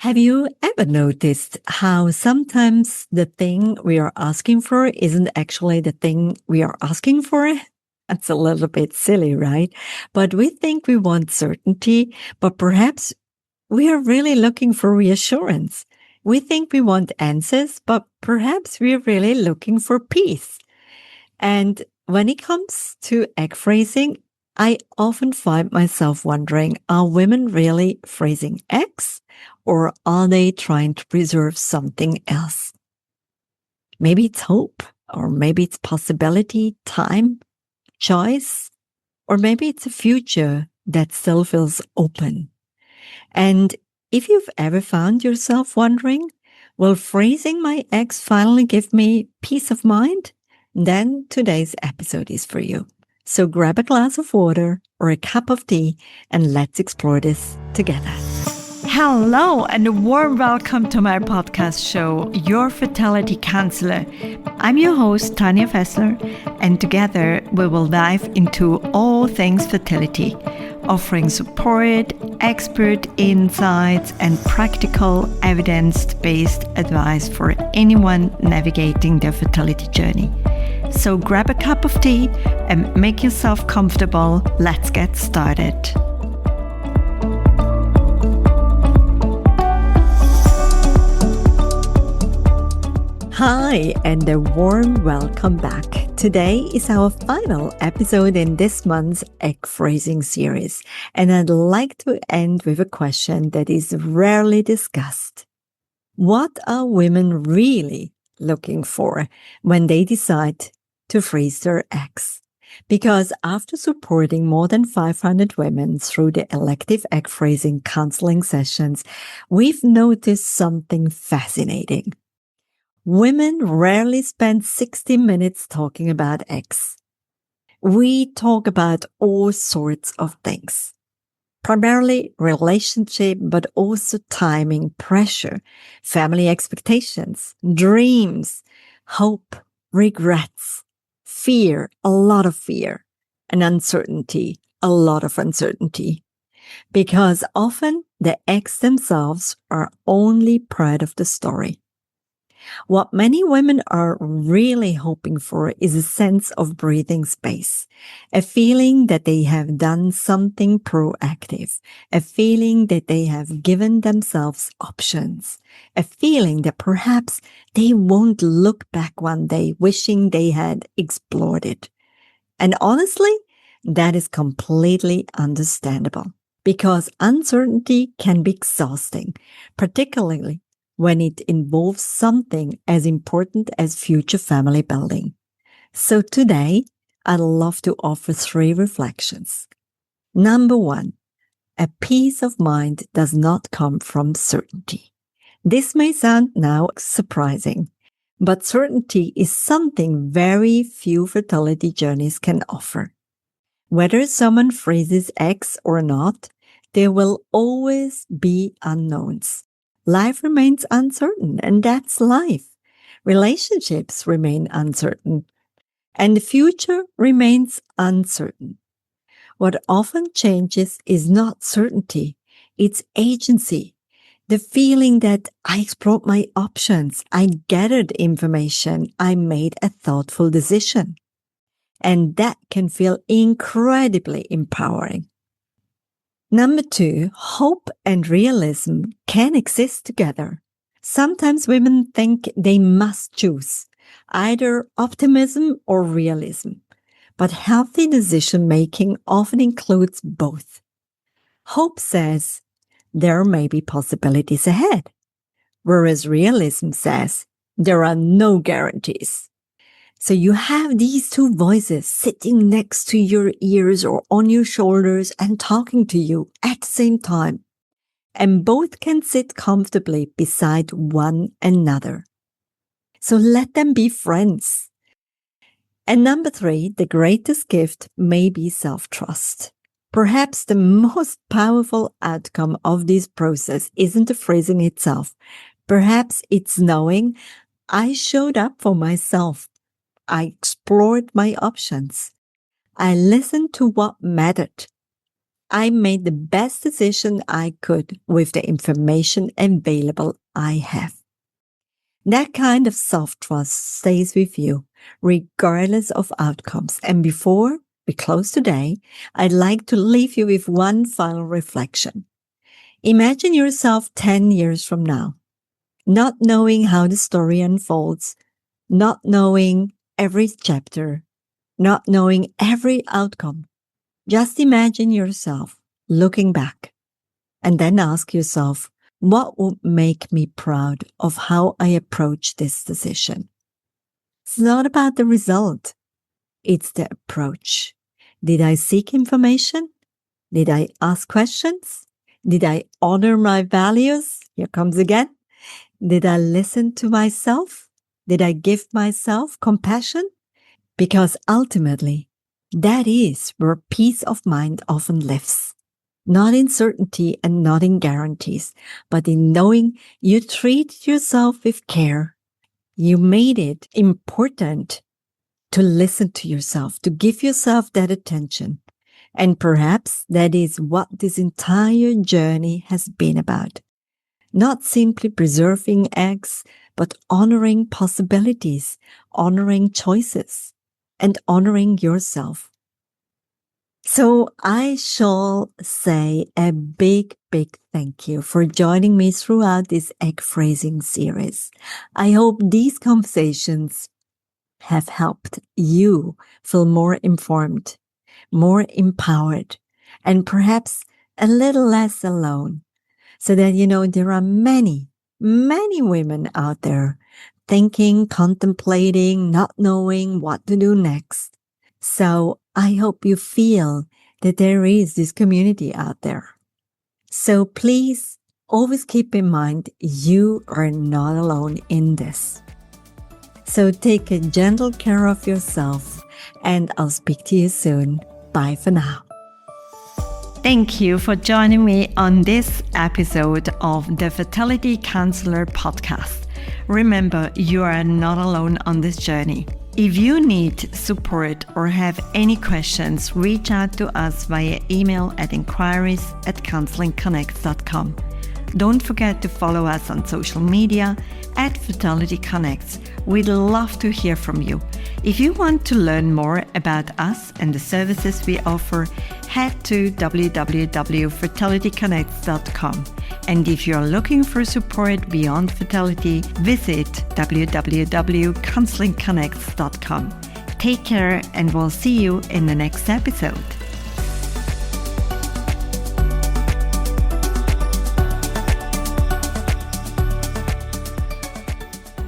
Have you ever noticed how sometimes the thing we are asking for isn't actually the thing we are asking for? That's a little bit silly, right? But we think we want certainty, but perhaps we are really looking for reassurance. We think we want answers, but perhaps we're really looking for peace. And when it comes to egg phrasing, I often find myself wondering, are women really phrasing eggs or are they trying to preserve something else? Maybe it's hope, or maybe it's possibility, time, choice, or maybe it's a future that still feels open. And if you've ever found yourself wondering, will phrasing my eggs finally give me peace of mind? Then today's episode is for you. So grab a glass of water or a cup of tea and let's explore this together. Hello and a warm welcome to my podcast show, Your Fertility Counselor. I'm your host, Tanya Fessler, and together we will dive into all things fertility, offering support, expert insights, and practical evidence-based advice for anyone navigating their fertility journey. So grab a cup of tea and make yourself comfortable. Let's get started. Hi, and a warm welcome back. Today is our final episode in this month's egg phrasing series, and I'd like to end with a question that is rarely discussed. What are women really looking for when they decide to freeze their eggs? Because after supporting more than 500 women through the elective egg phrasing counseling sessions, we've noticed something fascinating. Women rarely spend 60 minutes talking about eggs. We talk about all sorts of things, primarily relationship, but also timing, pressure, family expectations, dreams, hope, regrets, fear, a lot of fear, and uncertainty, a lot of uncertainty. Because often the eggs themselves are only part of the story. What many women are really hoping for is a sense of breathing space, a feeling that they have done something proactive, a feeling that they have given themselves options, a feeling that perhaps they won't look back one day wishing they had explored it. And honestly, that is completely understandable because uncertainty can be exhausting, particularly when it involves something as important as future family building. So today, I'd love to offer 3 reflections. Number 1, a peace of mind does not come from certainty. This may sound now surprising, but certainty is something very few fertility journeys can offer. Whether someone freezes eggs or not, there will always be unknowns. Life remains uncertain, and that's life. Relationships remain uncertain, and the future remains uncertain. What often changes is not certainty, it's agency. The feeling that I explored my options, I gathered information, I made a thoughtful decision. And that can feel incredibly empowering. Number 2, hope and realism can exist together. Sometimes women think they must choose either optimism or realism, but healthy decision-making often includes both. Hope says there may be possibilities ahead, whereas realism says there are no guarantees. So you have these 2 voices sitting next to your ears or on your shoulders and talking to you at the same time. And both can sit comfortably beside one another. So let them be friends. And number 3, the greatest gift may be self-trust. Perhaps the most powerful outcome of this process isn't the phrasing itself. Perhaps it's knowing I showed up for myself. I explored my options. I listened to what mattered. I made the best decision I could with the information available I have. That kind of self-trust stays with you regardless of outcomes. And before we close today, I'd like to leave you with one final reflection. Imagine yourself 10 years from now, not knowing how the story unfolds, not knowing every chapter, not knowing every outcome. Just imagine yourself looking back and then ask yourself, what would make me proud of how I approach this decision? It's not about the result. It's the approach. Did I seek information? Did I ask questions? Did I honor my values? Here comes again. Did I listen to myself? Did I give myself compassion? Because ultimately, that is where peace of mind often lives. Not in certainty and not in guarantees, but in knowing you treat yourself with care. You made it important to listen to yourself, to give yourself that attention. And perhaps that is what this entire journey has been about. Not simply preserving eggs, but honoring possibilities, honoring choices, and honoring yourself. So I shall say a big thank you for joining me throughout this egg phrasing series. I hope these conversations have helped you feel more informed, more empowered, and perhaps a little less alone. So that, there are many women out there thinking, contemplating, not knowing what to do next. So I hope you feel that there is this community out there. So please always keep in mind you are not alone in this. So take a gentle care of yourself, and I'll speak to you soon. Bye for now. Thank you for joining me on this episode of the Fertility Counselor podcast. Remember, you are not alone on this journey. If you need support or have any questions, reach out to us via email at inquiries@counselingconnects.com. Don't forget to follow us on social media at Fertility Connects. We'd love to hear from you. If you want to learn more about us and the services we offer, head to www.fertilityconnects.com. And if you're looking for support beyond fertility, visit www.counselingconnects.com. Take care, and we'll see you in the next episode.